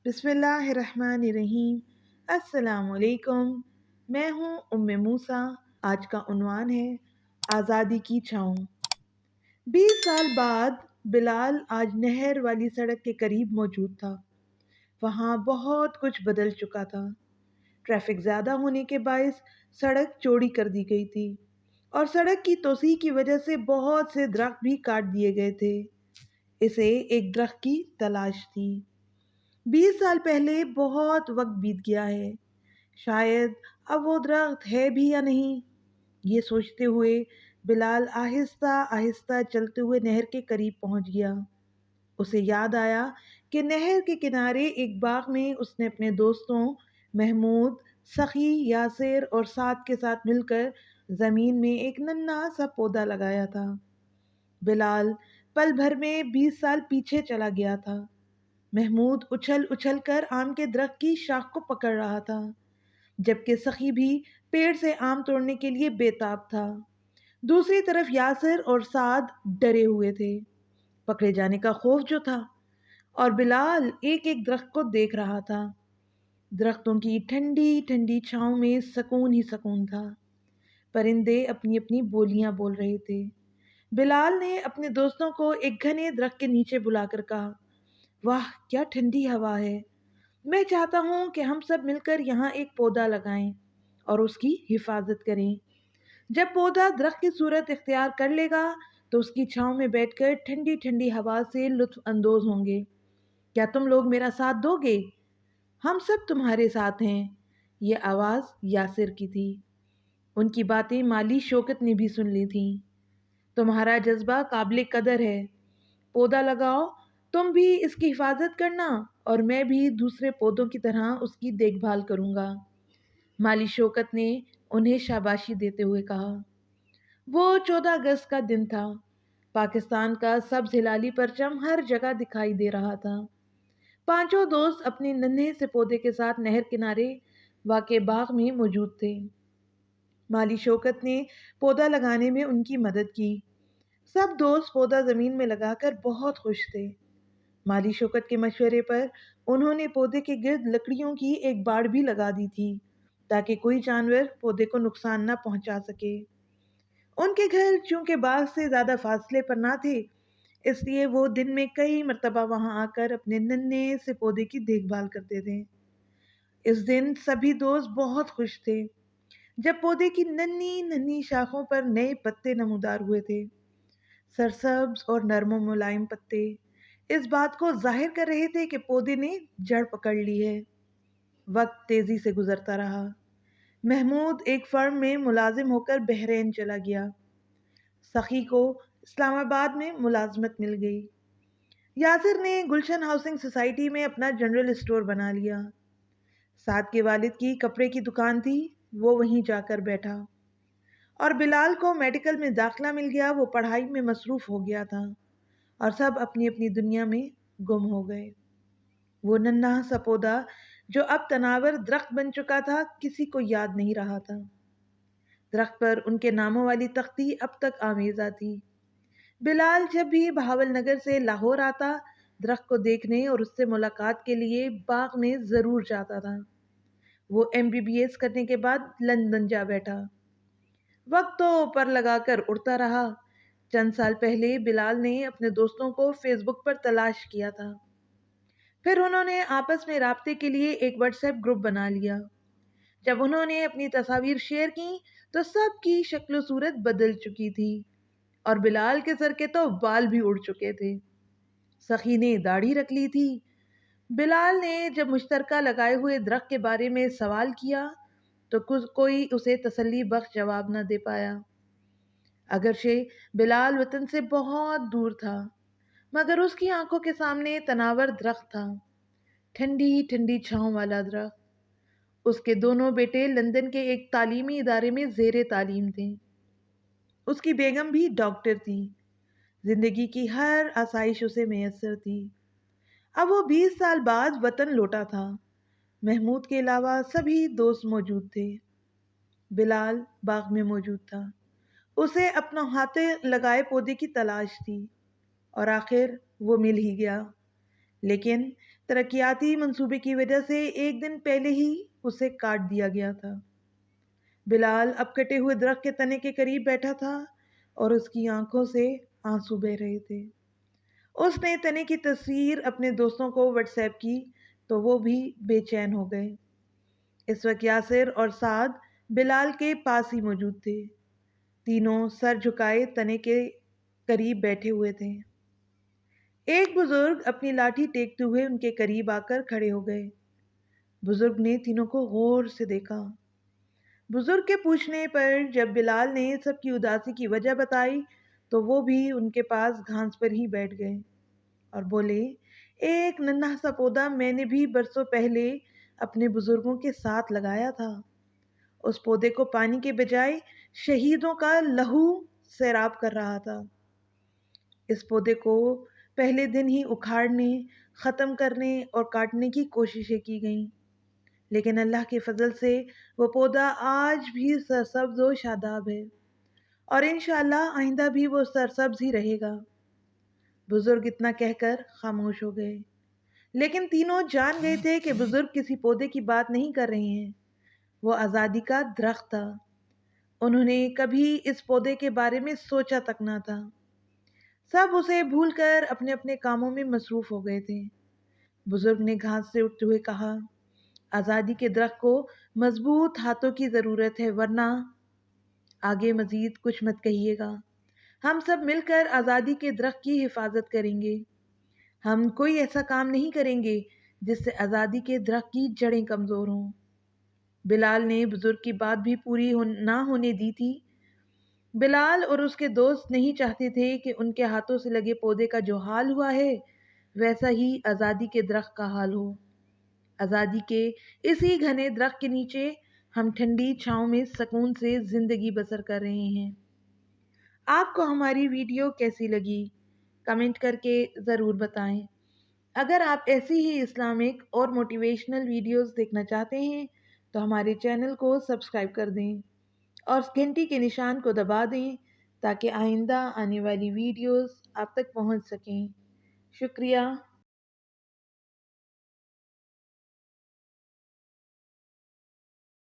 بسم اللہ الرحمن الرحیم۔ السلام علیکم، میں ہوں موسیٰ۔ آج کا عنوان ہے آزادی کی چھاؤں۔ 20 سال بعد بلال آج نہر والی سڑک کے قریب موجود تھا۔ وہاں بہت کچھ بدل چکا تھا۔ ٹریفک زیادہ ہونے کے باعث سڑک چوڑی کر دی گئی تھی اور سڑک کی توسیع کی وجہ سے بہت سے درخت بھی کاٹ دیے گئے تھے۔ اسے ایک درخت کی تلاش تھی۔ 20 سال پہلے بہت وقت بیت گیا ہے، شاید اب وہ درخت ہے بھی یا نہیں۔ یہ سوچتے ہوئے بلال آہستہ آہستہ چلتے ہوئے نہر کے قریب پہنچ گیا۔ اسے یاد آیا کہ نہر کے کنارے ایک باغ میں اس نے اپنے دوستوں محمود، سخی، یاسر اور سعد کے ساتھ مل کر زمین میں ایک ننھا سا پودا لگایا تھا۔ بلال پل بھر میں 20 سال پیچھے چلا گیا تھا۔ محمود اچھل اچھل کر آم کے درخت کی شاخ کو پکڑ رہا تھا، جبکہ سخی بھی پیڑ سے آم توڑنے کے لیے بے تاب تھا۔ دوسری طرف یاسر اور سعد ڈرے ہوئے تھے، پکڑے جانے کا خوف جو تھا، اور بلال ایک ایک درخت کو دیکھ رہا تھا۔ درختوں کی ٹھنڈی ٹھنڈی چھاؤں میں سکون ہی سکون تھا۔ پرندے اپنی اپنی بولیاں بول رہے تھے۔ بلال نے اپنے دوستوں کو ایک گھنے درخت کے نیچے بلا کر کہا، واہ کیا ٹھنڈی ہوا ہے، میں چاہتا ہوں کہ ہم سب مل کر یہاں ایک پودا لگائیں اور اس کی حفاظت کریں۔ جب پودا درخت کی صورت اختیار کر لے گا تو اس کی چھاؤں میں بیٹھ کر ٹھنڈی ٹھنڈی ہوا سے لطف اندوز ہوں گے۔ کیا تم لوگ میرا ساتھ دو گے؟ ہم سب تمہارے ساتھ ہیں۔ یہ آواز یاسر کی تھی۔ ان کی باتیں مالی شوکت نے بھی سن لی تھیں۔ تمہارا جذبہ قابل قدر ہے، پودا لگاؤ، تم بھی اس کی حفاظت کرنا اور میں بھی دوسرے پودوں کی طرح اس کی دیکھ بھال کروں گا۔ مالی شوکت نے انہیں شاباشی دیتے ہوئے کہا۔ وہ 14 اگست کا دن تھا۔ پاکستان کا سبز ہلالی پرچم ہر جگہ دکھائی دے رہا تھا۔ پانچوں دوست اپنے ننھے سے پودے کے ساتھ نہر کنارے واقع باغ میں موجود تھے۔ مالی شوکت نے پودا لگانے میں ان کی مدد کی۔ سب دوست پودا زمین میں لگا کر بہت خوش تھے۔ مالی شوکت کے مشورے پر انہوں نے پودے کے گرد لکڑیوں کی ایک باڑ بھی لگا دی تھی تاکہ کوئی جانور پودے کو نقصان نہ پہنچا سکے۔ ان کے گھر چونکہ باغ سے زیادہ فاصلے پر نہ تھے، اس لیے وہ دن میں کئی مرتبہ وہاں آ کر اپنے ننھے سے پودے کی دیکھ بھال کرتے تھے۔ اس دن سبھی دوست بہت خوش تھے جب پودے کی ننھی ننھی شاخوں پر نئے پتے نمودار ہوئے تھے۔ سرسبز اور نرم و ملائم پتے اس بات کو ظاہر کر رہے تھے کہ پودے نے جڑ پکڑ لی ہے۔ وقت تیزی سے گزرتا رہا۔ محمود ایک فرم میں ملازم ہو کر بحرین چلا گیا۔ سخی کو اسلام آباد میں ملازمت مل گئی۔ یاسر نے گلشن ہاؤسنگ سوسائٹی میں اپنا جنرل اسٹور بنا لیا۔ سعد کے والد کی کپڑے کی دکان تھی، وہ وہیں جا کر بیٹھا۔ اور بلال کو میڈیکل میں داخلہ مل گیا، وہ پڑھائی میں مصروف ہو گیا تھا اور سب اپنی اپنی دنیا میں گم ہو گئے۔ وہ ننھا سا پودا جو اب تناور درخت بن چکا تھا کسی کو یاد نہیں رہا تھا۔ درخت پر ان کے ناموں والی تختی اب تک آویزاں تھی۔ بلال جب بھی بہاول نگر سے لاہور آتا درخت کو دیکھنے اور اس سے ملاقات کے لیے باغ میں ضرور جاتا تھا۔ وہ MBBS کرنے کے بعد لندن جا بیٹھا۔ وقت تو پر لگا کر اڑتا رہا۔ چند سال پہلے بلال نے اپنے دوستوں کو فیس بک پر تلاش کیا تھا، پھر انہوں نے آپس میں رابطے کے لیے ایک واٹس ایپ گروپ بنا لیا۔ جب انہوں نے اپنی تصاویر شیئر کی تو سب کی شکل و صورت بدل چکی تھی اور بلال کے سر کے تو بال بھی اڑ چکے تھے۔ سخی نے داڑھی رکھ لی تھی۔ بلال نے جب مشترکہ لگائے ہوئے درخت کے بارے میں سوال کیا تو کوئی اسے تسلی بخش جواب نہ دے پایا۔ اگرچہ بلال وطن سے بہت دور تھا مگر اس کی آنکھوں کے سامنے تناور درخت تھا، ٹھنڈی ٹھنڈی چھاؤں والا درخت۔ اس کے دونوں بیٹے لندن کے ایک تعلیمی ادارے میں زیر تعلیم تھے۔ اس کی بیگم بھی ڈاکٹر تھی۔ زندگی کی ہر آسائش اسے میسر تھی۔ اب وہ 20 سال بعد وطن لوٹا تھا۔ محمود کے علاوہ سبھی دوست موجود تھے۔ بلال باغ میں موجود تھا۔ اسے اپنا ہاتھ لگائے پودے کی تلاش تھی اور آخر وہ مل ہی گیا۔ لیکن ترقیاتی منصوبے کی وجہ سے ایک دن پہلے ہی اسے کاٹ دیا گیا تھا۔ بلال اب کٹے ہوئے درخت کے تنے کے قریب بیٹھا تھا اور اس کی آنکھوں سے آنسو بہ رہے تھے۔ اس نے تنے کی تصویر اپنے دوستوں کو واٹس ایپ کی تو وہ بھی بے چین ہو گئے۔ اس وقت یاسر اور سعد بلال کے پاس ہی موجود تھے۔ تینوں سر جھکائے تنے کے قریب بیٹھے ہوئے تھے۔ ایک بزرگ اپنی لاٹھی ٹیکتے ہوئے ان کے قریب آ کر کھڑے ہو گئے۔ بزرگ نے تینوں کو غور سے دیکھا۔ بزرگ کے پوچھنے پر جب بلال نے سب کی اداسی کی وجہ بتائی تو وہ بھی ان کے پاس گھاس پر ہی بیٹھ گئے اور بولے، ایک ننھا سا پودا میں نے بھی برسوں پہلے اپنے بزرگوں کے ساتھ لگایا تھا۔ اس پودے کو پانی کے بجائے شہیدوں کا لہو سیراب کر رہا تھا۔ اس پودے کو پہلے دن ہی اکھاڑنے، ختم کرنے اور کاٹنے کی کوششیں کی گئیں، لیکن اللہ کے فضل سے وہ پودا آج بھی سرسبز و شاداب ہے اور انشاءاللہ آئندہ بھی وہ سرسبز ہی رہے گا۔ بزرگ اتنا کہہ کر خاموش ہو گئے، لیکن تینوں جان گئے تھے کہ بزرگ کسی پودے کی بات نہیں کر رہے ہیں، وہ آزادی کا درخت تھا۔ انہوں نے کبھی اس پودے کے بارے میں سوچا تک نہ تھا۔ سب اسے بھول کر اپنے اپنے کاموں میں مصروف ہو گئے تھے۔ بزرگ نے گھاس سے اٹھتے ہوئے کہا، آزادی کے درخت کو مضبوط ہاتھوں کی ضرورت ہے، ورنہ آگے مزید کچھ مت کہیے گا۔ ہم سب مل کر آزادی کے درخت کی حفاظت کریں گے۔ ہم کوئی ایسا کام نہیں کریں گے جس سے آزادی کے درخت کی جڑیں کمزور ہوں۔ بلال نے بزرگ کی بات بھی پوری نہ ہونے دی تھی۔ بلال اور اس کے دوست نہیں چاہتے تھے کہ ان کے ہاتھوں سے لگے پودے کا جو حال ہوا ہے ویسا ہی آزادی کے درخت کا حال ہو۔ آزادی کے اسی گھنے درخت کے نیچے ہم ٹھنڈی چھاؤں میں سکون سے زندگی بسر کر رہے ہیں۔ آپ کو ہماری ویڈیو کیسی لگی؟ کمنٹ کر کے ضرور بتائیں۔ اگر آپ ایسی ہی اسلامک اور موٹیویشنل ویڈیوز دیکھنا چاہتے ہیں تو ہمارے چینل کو سبسکرائب کر دیں اور گھنٹی کے نشان کو دبا دیں تاکہ آئندہ آنے والی ویڈیوز آپ تک پہنچ سکیں۔ شکریہ۔